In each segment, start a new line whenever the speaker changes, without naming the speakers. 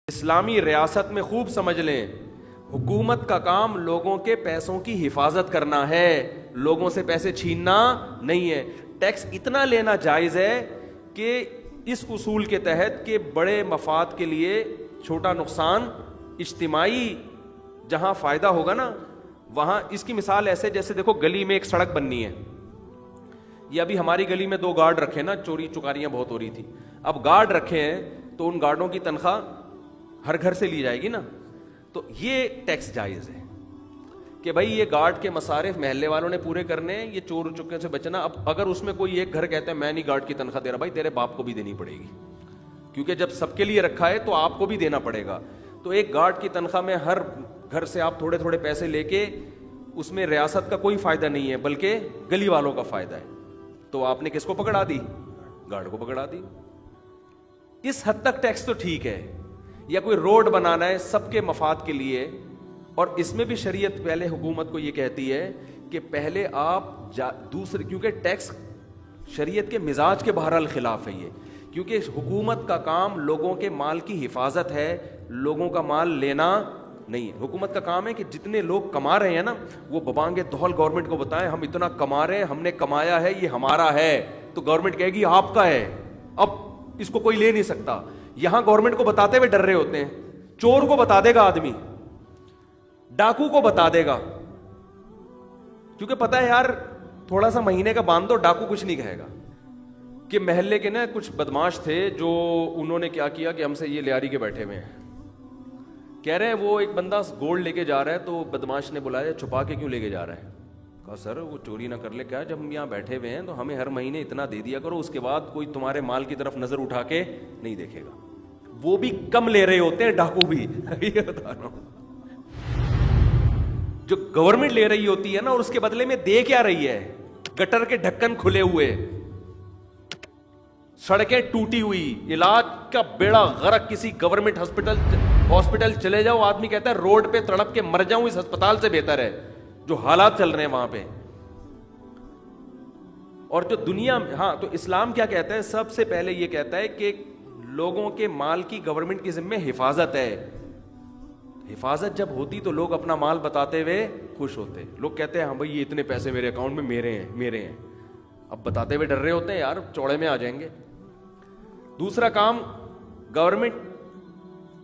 اسلامی ریاست میں خوب سمجھ لیں، حکومت کا کام لوگوں کے پیسوں کی حفاظت کرنا ہے، لوگوں سے پیسے چھیننا نہیں ہے۔ ٹیکس اتنا لینا جائز ہے کہ اس اصول کے تحت کہ بڑے مفاد کے لیے چھوٹا نقصان، اجتماعی جہاں فائدہ ہوگا نا وہاں۔ اس کی مثال ایسے جیسے دیکھو گلی میں ایک سڑک بننی ہے، یہ ابھی ہماری گلی میں 2 گارڈ رکھے نا، چوری چکاریاں بہت ہو رہی تھی، اب گارڈ رکھے ہیں تو ان گارڈوں کی تنخواہ ہر گھر سے لی جائے گی نا، تو یہ ٹیکس جائز ہے کہ بھائی یہ گارڈ کے مصارف محلے والوں نے پورے کرنے ہیں، یہ چور چکے سے بچنا۔ اب اگر اس میں کوئی ایک گھر کہتا ہے میں نہیں گارڈ کی تنخواہ دے رہا، بھائی تیرے باپ کو بھی دینی پڑے گی، کیونکہ جب سب کے لیے رکھا ہے تو آپ کو بھی دینا پڑے گا۔ تو ایک گارڈ کی تنخواہ میں ہر گھر سے آپ تھوڑے تھوڑے پیسے لے کے، اس میں ریاست کا کوئی فائدہ نہیں ہے بلکہ گلی والوں کا فائدہ ہے، تو آپ نے کس کو پکڑا دی؟ گارڈ کو پکڑا دی۔ اس حد تک ٹیکس تو ٹھیک ہے، یا کوئی روڈ بنانا ہے سب کے مفاد کے لیے، اور اس میں بھی شریعت پہلے حکومت کو یہ کہتی ہے کہ پہلے آپ دوسرے، کیونکہ ٹیکس شریعت کے مزاج کے بہرحال خلاف ہے یہ، کیونکہ حکومت کا کام لوگوں کے مال کی حفاظت ہے، لوگوں کا مال لینا نہیں ہے۔ حکومت کا کام ہے کہ جتنے لوگ کما رہے ہیں نا وہ ببانگ دہل گورنمنٹ کو بتائیں ہم اتنا کما رہے ہیں، ہم نے کمایا ہے، یہ ہمارا ہے، تو گورنمنٹ کہے گی آپ کا ہے، اب اس کو کوئی لے نہیں سکتا۔ یہاں گورنمنٹ کو بتاتے ہوئے ڈر رہے ہوتے ہیں، چور کو بتا دے گا آدمی، ڈاکو کو بتا دے گا، کیونکہ پتا ہے یار تھوڑا سا مہینے کا باندھ دو، ڈاکو کچھ نہیں کہے گا۔ کہ محلے کے نا کچھ بدماش تھے جو انہوں نے کیا کیا کہ ہم سے یہ لیاری کے بیٹھے ہوئے ہیں، کہہ رہے ہیں وہ ایک بندہ گولڈ لے کے جا رہا ہے، تو بدماش نے بلایا چھپا کے کیوں لے کے جا رہا ہے؟ کہا سر وہ چوری نہ کر لے، کیا جب ہم یہاں بیٹھے ہوئے ہیں تو ہمیں ہر مہینے اتنا دے دیا کرو، اس کے بعد کوئی تمہارے مال کی طرف نظر اٹھا کے نہیں دیکھے گا۔ وہ بھی کم لے رہے ہوتے ہیں ڈاکو بھی، یہ بتا رہا ہوں۔ جو گورنمنٹ لے رہی ہوتی ہے نا، اور اس کے بدلے میں دے کیا رہی ہے؟ گٹر کے ڈھکن کھلے ہوئے، سڑکیں ٹوٹی ہوئی، علاج کا بیڑا غرق، کسی گورنمنٹ ہاسپٹل چلے جاؤ آدمی کہتا ہے روڈ پہ تڑپ کے مر جاؤں اس ہسپتال سے بہتر ہے، جو حالات چل رہے ہیں وہاں پہ۔ اور جو دنیا میں، ہاں تو اسلام کیا کہتا ہے؟ سب سے پہلے یہ کہتا ہے کہ لوگوں کے مال کی گورنمنٹ کے ذمہ حفاظت ہے۔ حفاظت جب ہوتی تو لوگ اپنا مال بتاتے ہوئے خوش ہوتے۔ لوگ کہتے ہیں ہاں بھائی یہ اتنے پیسے میرے اکاؤنٹ میں میرے ہیں، اب بتاتے ہوئے ڈر رہے ہوتے ہیں یار چوڑے میں آ جائیں گے۔ دوسرا کام، گورنمنٹ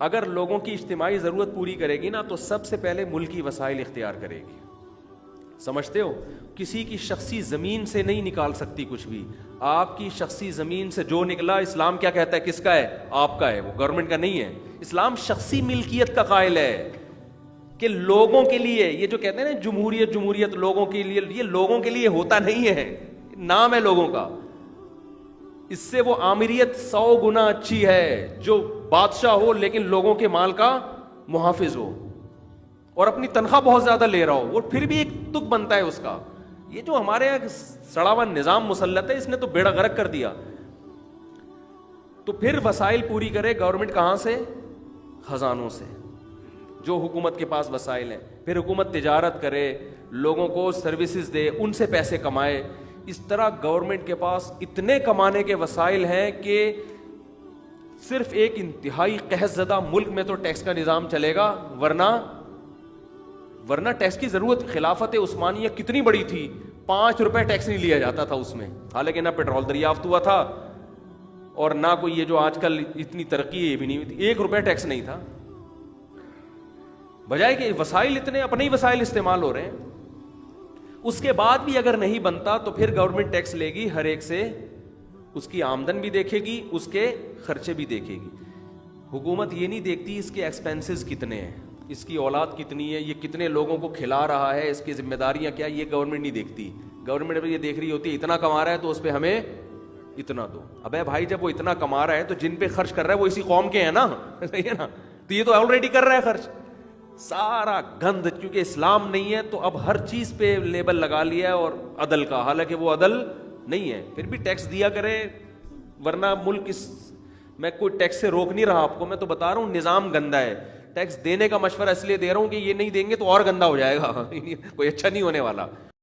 اگر لوگوں کی اجتماعی ضرورت پوری کرے گی نا تو سب سے پہلے ملکی وسائل اختیار کرے گی۔ سمجھتے ہو؟ کسی کی شخصی زمین سے نہیں نکال سکتی کچھ بھی۔ آپ کی شخصی زمین سے جو نکلا، اسلام کیا کہتا ہے؟ کس کا ہے؟ آپ کا ہے، وہ گورنمنٹ کا نہیں ہے۔ اسلام شخصی ملکیت کا قائل ہے کہ لوگوں کے لیے، یہ جو کہتے ہیں نا جمہوریت لوگوں کے لیے، یہ لوگوں کے لیے ہوتا نہیں ہے، نام ہے لوگوں کا۔ اس سے وہ آمریت 100 گنا اچھی ہے جو بادشاہ ہو لیکن لوگوں کے مال کا محافظ ہو اور اپنی تنخواہ بہت زیادہ لے رہا ہو، وہ پھر بھی ایک تک بنتا ہے اس کا۔ یہ جو ہمارے یہاں سڑا ہوا نظام مسلط ہے، اس نے تو بیڑا غرق کر دیا۔ تو پھر وسائل پوری کرے گورنمنٹ کہاں سے؟ خزانوں سے، جو حکومت کے پاس وسائل ہیں۔ پھر حکومت تجارت کرے، لوگوں کو سروسز دے، ان سے پیسے کمائے۔ اس طرح گورنمنٹ کے پاس اتنے کمانے کے وسائل ہیں کہ صرف ایک انتہائی قحط زدہ ملک میں تو ٹیکس کا نظام چلے گا، ورنہ ٹیکس کی ضرورت، خلافت عثمانیہ کتنی بڑی تھی، 5 روپے ٹیکس نہیں لیا جاتا تھا اس میں، حالانکہ نہ پیٹرول دریافت ہوا تھا اور نہ کوئی یہ جو آج کل اتنی ترقی یہ بھی نہیں ہوئی تھی، 1 روپے ٹیکس نہیں تھا، بجائے کہ وسائل اتنے اپنے ہی وسائل استعمال ہو رہے ہیں۔ اس کے بعد بھی اگر نہیں بنتا تو پھر گورنمنٹ ٹیکس لے گی ہر ایک سے، اس کی آمدن بھی دیکھے گی، اس کے خرچے بھی دیکھے گی۔ حکومت یہ نہیں دیکھتی اس کے ایکسپینسز کتنے ہیں، اس کی اولاد کتنی ہے، یہ کتنے لوگوں کو کھلا رہا ہے، اس کی ذمہ داریاں کیا، یہ گورنمنٹ نہیں دیکھتی۔ گورنمنٹ یہ دیکھ رہی ہوتی ہے اتنا کما رہا ہے تو اس پہ ہمیں اتنا دو۔ ابے بھائی جب وہ اتنا کما رہا ہے تو جن پہ خرچ کر رہا ہے وہ اسی قوم کے ہیں نا، صحیح ہے نا، تو یہ تو آلریڈی کر رہا ہے خرچ سارا گند، کیونکہ اسلام نہیں ہے تو اب ہر چیز پہ لیبل لگا لیا ہے، اور عدل کا، حالانکہ وہ عدل نہیں ہے۔ پھر بھی ٹیکس دیا کرے، ورنہ ملک اس، میں کوئی ٹیکس سے روک نہیں رہا آپ کو، میں تو بتا رہا ہوں نظام گندا ہے۔ ٹیکس دینے کا مشورہ اس لیے دے رہا ہوں کہ یہ نہیں دیں گے تو اور گندا ہو جائے گا، کوئی اچھا نہیں ہونے والا۔